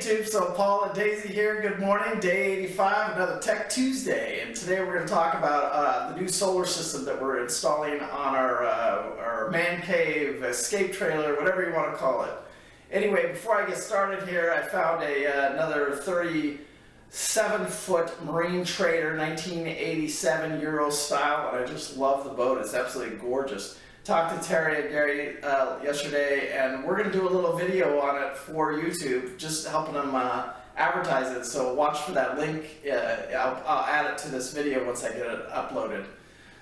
YouTube, so Paul and Daisy here, good morning, day 85, another Tech Tuesday, and today we're going to talk about the new solar system that we're installing on our man cave, escape trailer, whatever you want to call it. Anyway, before I get started here, I found another 37-foot Marine Trade 1987 Euro style, and I just love the boat. It's absolutely gorgeous. Talked to Terry and Gary yesterday, and we're going to do a little video on it for YouTube, just helping them advertise it. So watch for that link. I'll add it to this video once I get it uploaded.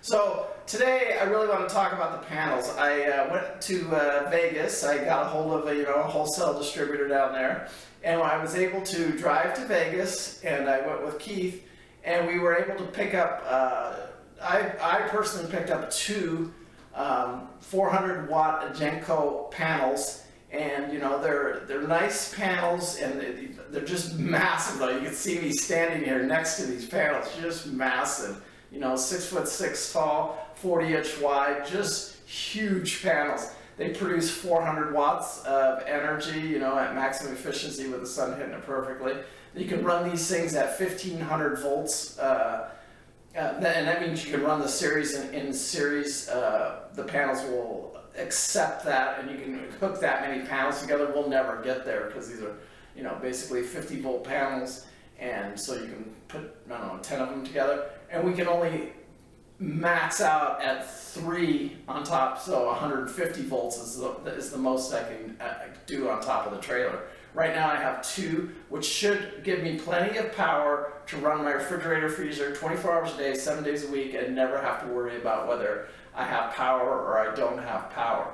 So today I really want to talk about the panels. I went to Vegas. I got a hold of a wholesale distributor down there, and I was able to drive to Vegas, and I went with Keith, and we were able to pick up. I personally picked up two 400 watt Jinko panels, and they're nice panels, and they're just massive though. You can see me standing here next to these panels, just massive. 6'6" tall, 40-inch wide, just huge panels. They produce 400 watts of energy, at maximum efficiency with the sun hitting it perfectly. You can run these things at 1500 volts. And that means you can run the series in series. The panels will accept that, and you can hook that many panels together. We'll never get there because these are, basically 50-volt panels, and so you can put 10 of them together. And we can only max out at 3 on top, so 150 volts is the most I can do on top of the trailer. Right now I have 2, which should give me plenty of power to run my refrigerator, freezer 24 hours a day, 7 days a week, and never have to worry about whether I have power or I don't have power.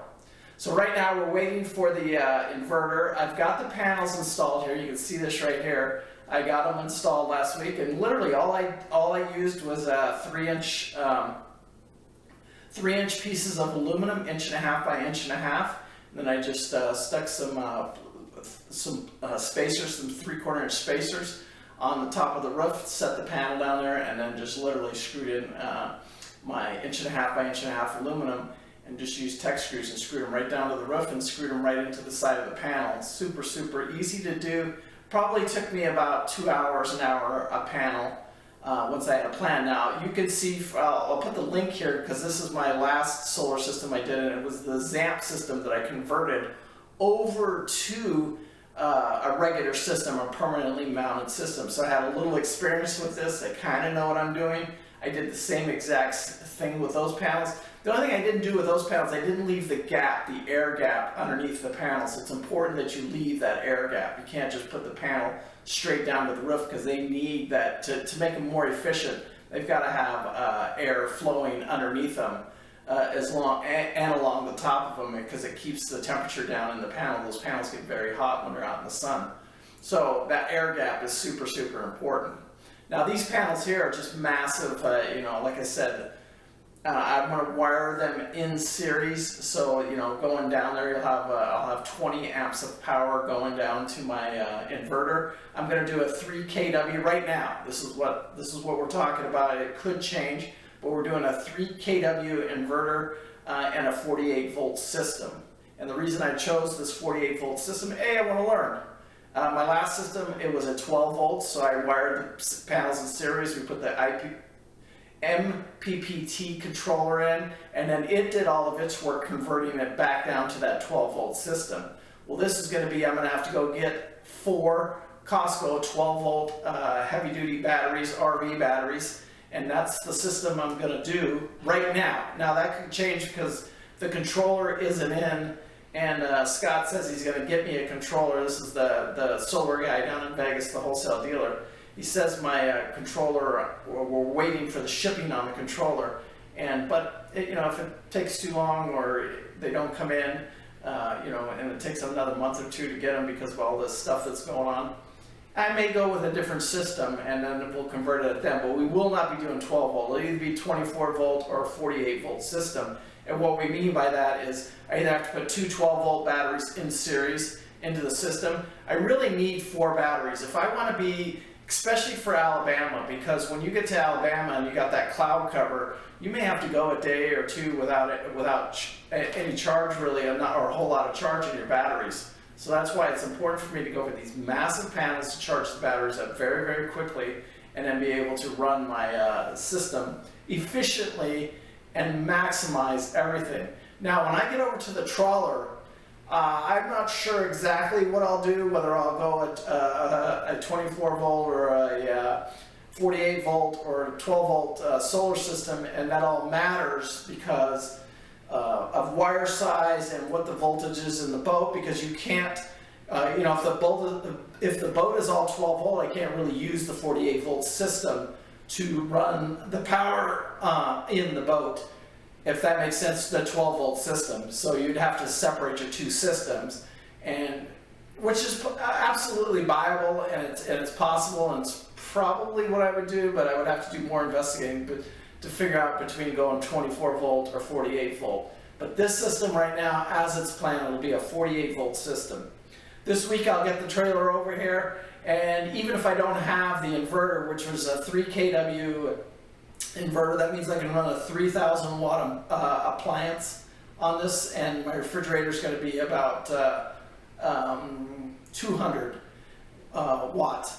So right now we're waiting for the inverter. I've got the panels installed here. You can see this right here. I got them installed last week, and literally all I used was 3-inch 3-inch pieces of aluminum, 1.5 by 1.5 inch. And then I just stuck some spacers, some 3/4 inch spacers on the top of the roof, set the panel down there, and then just literally screwed in my 1.5 by 1.5 aluminum, and just used tech screws and screwed them right down to the roof and screwed them right into the side of the panel. Super, super easy to do. Probably took me about 2 hours, an hour a panel once I had a plan. Now you can see, I'll put the link here because this is my last solar system I did, and it was the ZAMP system that I converted over to a regular system, a permanently mounted system. So I had a little experience with this. I kind of know what I'm doing. I did the same exact thing with those panels. The only thing I didn't do with those panels, I didn't leave the gap, the air gap underneath the panels. It's important that you leave that air gap. You can't just put the panel straight down to the roof because they need that to make them more efficient. They've got to have air flowing underneath them and along the top of them, because it keeps the temperature down in the panel. Those panels get very hot when they're out in the sun. So that air gap is super, super important. Now these panels here are just massive. Like I said, I'm going to wire them in series. So going down there, I'll have 20 amps of power going down to my inverter. I'm going to do a 3 kW right now. This is what we're talking about. It could change, but we're doing a 3 kW inverter and a 48 volt system. And the reason I chose this 48 volt system, I want to learn. My last system, it was a 12 volts, so I wired the panels in series. We put the MPPT controller in, and then it did all of its work converting it back down to that 12 volt system. Well, this is going to be, I'm going to have to go get 4 Costco 12 volt heavy duty batteries, RV batteries, and that's the system I'm going to do right now. Now that could change because the controller isn't in, and Scott says he's going to get me a controller. This is the solar guy down in Vegas, the wholesale dealer. He says my controller, we're waiting for the shipping on the controller, but if it takes too long or they don't come in, and it takes another month or 2 to get them because of all this stuff that's going on, I may go with a different system, and then we'll convert it at them. But we will not be doing 12 volt. It'll either be 24 volt or a 48 volt system. And what we mean by that is I either have to put 2 12 volt batteries in series into the system. I really need 4 batteries. If I want to be, especially for Alabama, because when you get to Alabama and you got that cloud cover, you may have to go a day or 2 without any charge really, or a whole lot of charge in your batteries. So that's why it's important for me to go with these massive panels to charge the batteries up very, very quickly, and then be able to run my system efficiently and maximize everything. Now, when I get over to the Trawler, I'm not sure exactly what I'll do, whether I'll go at a 24 volt or a 48 volt or a 12 volt solar system, and that all matters because of wire size and what the voltage is in the boat, because you can't, you know, if the boat is all 12 volt, I can't really use the 48 volt system to run the power in the boat, if that makes sense, the 12 volt system. So you'd have to separate your two systems, and which is absolutely viable, and it's possible, and it's probably what I would do, but I would have to do more investigating to figure out between going 24 volt or 48 volt. But this system right now, as it's planned, will be a 48 volt system. This week I'll get the trailer over here, and even if I don't have the inverter, which was a 3 kW inverter, that means I can run a 3,000 watt appliance on this, and my refrigerator is going to be about 200 watts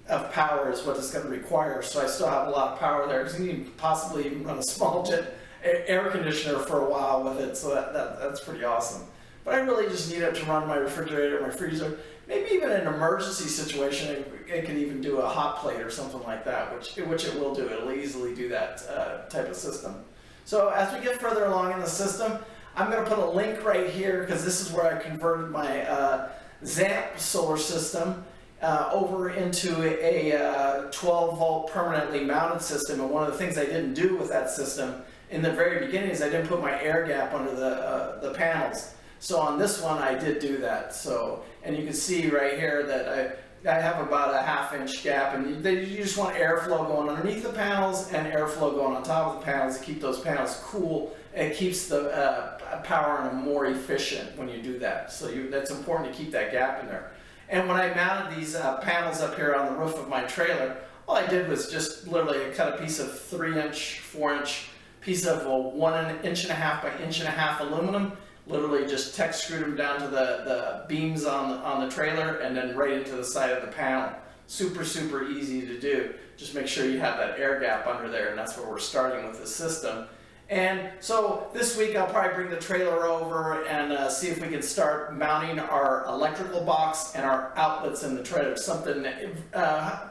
of power is what it's going to require. So I still have a lot of power there, because you can possibly even run a small jet air conditioner for a while with it, so that's pretty awesome. But I really just need it to run my refrigerator, my freezer, maybe even in an emergency situation. It could even do a hot plate or something like that, which it will do. It'll easily do that type of system. So as we get further along in the system, I'm going to put a link right here, because this is where I converted my ZAMP solar system over into a 12 volt permanently mounted system. And one of the things I didn't do with that system in the very beginning is I didn't put my air gap under the panels. So on this one I did do that. So, and you can see right here that I have about a ½ inch gap, and you just want airflow going underneath the panels and airflow going on top of the panels to keep those panels cool. It keeps the power on them more efficient when you do that. So that's important to keep that gap in there. And when I mounted these panels up here on the roof of my trailer, all I did was just literally cut a piece of 3-inch, 4-inch piece of a 1.5 inch by 1.5 inch aluminum. Literally just tech screwed them down to the beams on the trailer, and then right into the side of the panel. Super, super easy to do. Just make sure you have that air gap under there, and that's where we're starting with the system. And so this week I'll probably bring the trailer over and see if we can start mounting our electrical box and our outlets in the trailer. Something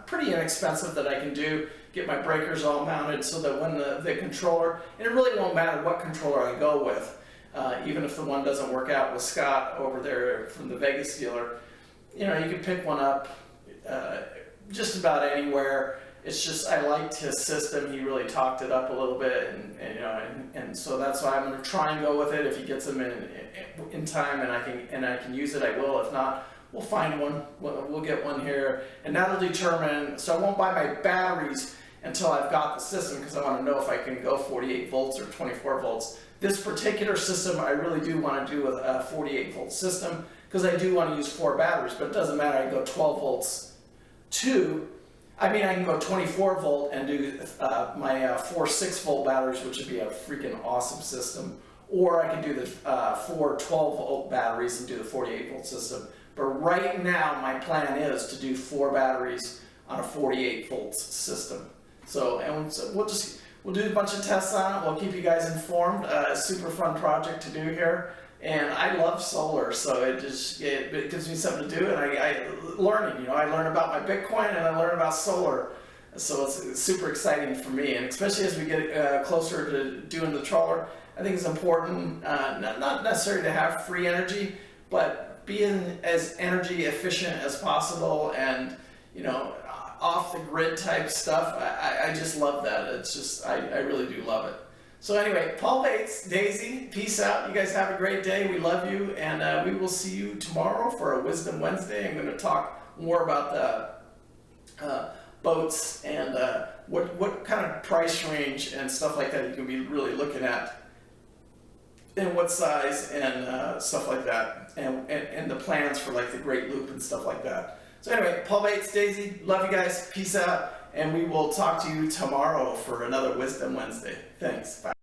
pretty inexpensive that I can do. Get my breakers all mounted so that when the controller, and it really won't matter what controller I go with, even if the one doesn't work out with Scott over there from the Vegas dealer, you know, you can pick one up just about anywhere. It's just, I liked his system. He really talked it up a little bit, and you know, and so that's why I'm going to try and go with it. If he gets them in time, and I can use it, I will. If not, we'll find one. We'll get one here, and that'll determine. So I won't buy my batteries until I've got the system, because I want to know if I can go 48 volts or 24 volts. This particular system, I really do want to do a 48 volt system, because I do want to use 4 batteries, but it doesn't matter. I can go 12 volts I can go 24 volt and do my 4 6-volt batteries, which would be a freaking awesome system. Or I can do the 4 12-volt batteries and do the 48-volt system. But right now, my plan is to do 4 batteries on a 48-volt system. So, we'll do a bunch of tests on it. We'll keep you guys informed. A super fun project to do here. And I love solar, so it gives me something to do, and I learning, you know, I learn about my Bitcoin and I learn about solar, so it's super exciting for me. And especially as we get closer to doing the trawler, I think it's important, not necessarily to have free energy, but being as energy efficient as possible, and you know, off the grid type stuff. I just love that. It's just, I really do love it. So anyway, Paul Bates, Daisy, peace out. You guys have a great day. We love you, and we will see you tomorrow for a Wisdom Wednesday. I'm going to talk more about the boats and what kind of price range and stuff like that you can be really looking at, and what size and stuff like that, and the plans for like the Great Loop and stuff like that. So anyway, Paul Bates, Daisy, love you guys. Peace out. And we will talk to you tomorrow for another Wisdom Wednesday. Thanks. Bye.